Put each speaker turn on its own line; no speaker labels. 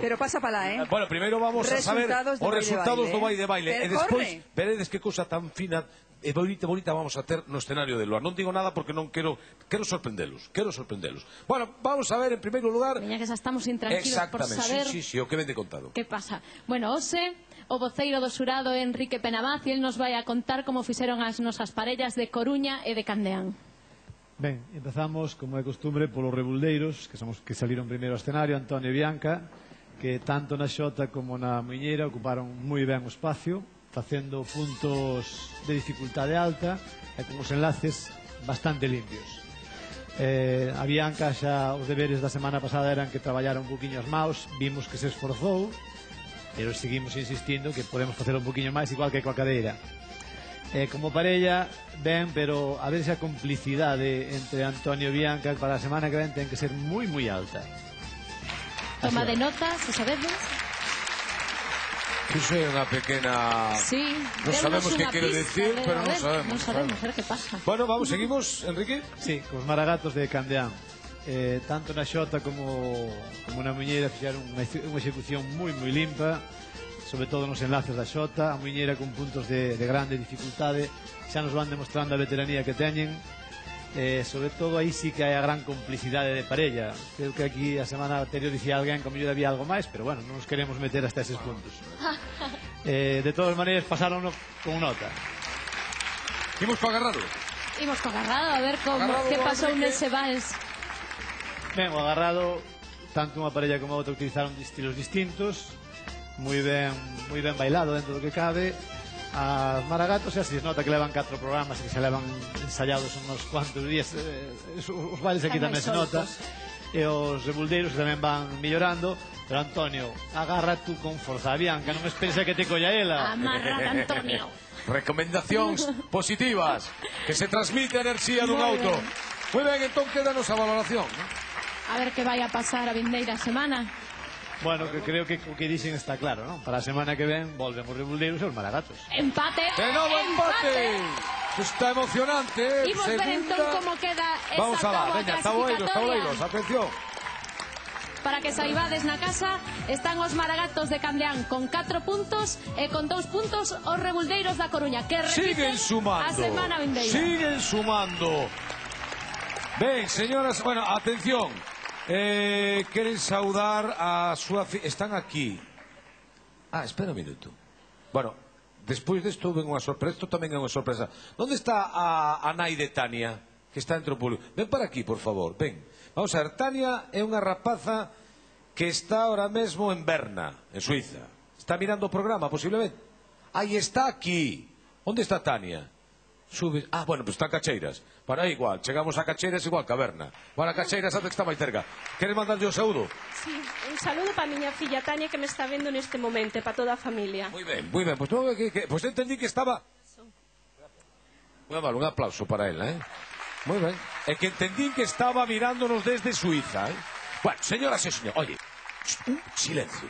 Pero pasa para lá,
Bueno, primeiro vamos a saber os resultados do Vai de Baile. E despois, veredes que cousa tan fina e bonita vamos a ter no escenario de Loa. Non digo nada porque non quero sorprendelos. Bueno, vamos a ver en primeiro lugar...
Veña que xa estamos intranquilos por saber...
Sí, o que vende contado.
Que pasa? Bueno, hoxe, o voceiro do xurado Enrique Penabaz, e el nos vai a contar como fixeron as nosas parellas de Coruña e de Candeán.
Ben, empezamos, como é costumbre, polos rebuldeiros, que son os que saliron primeiro ao escenario, Antonio e Bianca, que tanto na xota como na muiñeira ocuparon moi ben o espacio, facendo puntos de dificultade alta e con os enlaces bastante limpios. A Bianca xa os deberes da semana pasada eran que traballara un poquinho as maus, vimos que se esforzou, pero seguimos insistindo que podemos facer un poquinho máis, igual que coa cadeira. Como parella, ben, pero a ver esa complicidade entre Antonio e Bianca para a semana que ven ten que ser moi, moi alta.
Toma de notas, se sabedes.
Iso é unha pequena...
Sí,
non sabemos que quere decir, pero non sabemos.
Non sabemos, a ver que pasa.
Bueno, vamos, seguimos, Enrique?
Sí, cos maragatos de Candeán. Tanto na xota como na muiñeira fixeron unha execución moi, moi limpa, sobre todo nos enlaces da xota, a muiñeira con puntos de grande dificultade, xa nos van demostrando a veteranía que teñen, sobre todo aí sí que hai a gran complicidade de parella. Creo que aquí a semana anterior dicía alguén que a mellor había algo máis, pero bueno, non nos queremos meter hasta eses puntos. De todas maneiras, pasaron con nota.
Imos co agarrado.
Imos co agarrado, a ver que pasou nese vals.
Ben, o agarrado, tanto unha parella como a outra utilizaron estilos distintos, moi ben bailado dentro do que cabe. As maragatos xa se nota que levan 4 programas e que se levan ensayados uns cuantos días, os bailes aquí tamén se nota, e os rebuldeiros tamén van millorando. Pero Antonio, agarra tú con forza a Bianca, non esperes a que te colla ela.
Amarrate, Antonio.
Recomendacións positivas, que se transmite enerxía dun auto. Moi ben, entón quédanos a valoración.
A ver que vai a pasar a vindeira semana.
Bueno, que creo que o que dixen está claro, non? Para a semana que ven volven os rebuldeiros e os maragatos.
Empate.
De novo empate. Está emocionante.
Imos ver entón como queda esa
vamos a
nova
veña,
clasificatoria.
atención.
Para que saibades na casa, están os maragatos de Candeán con 4 puntos e con 2 puntos os rebuldeiros da Coruña, que repiten a semana vindeira.
Siguen sumando. Ben, señoras, bueno, atención. Queren saudar a súa... Están aquí. Espera un minuto. Bueno, despois desto ven unha sorpresa. Isto tamén é unha sorpresa. Onde está a nai de Tania? Que está entre o público. Ven para aquí, por favor, ven. Vamos a ver, Tania é unha rapaza que está ahora mesmo en Berna, en Suiza. Está mirando o programa, posiblemente. Aí está aquí. Onde está Tania? Sube... bueno, pues está a Cacheiras. Para aí igual, chegamos a Cacheiras igual que a Berna. Para a Cacheiras antes que está máis cerca. Queres mandarlle un saúdo?
Sí, un saludo para a miña filla Tania que me está vendo neste momento e para toda a familia.
Moi ben, pues entendí que estaba... Un aplauso para ela, Moi ben. É que entendí que estaba mirándonos desde Suiza, Bueno, señoras e señores, oye, un silencio.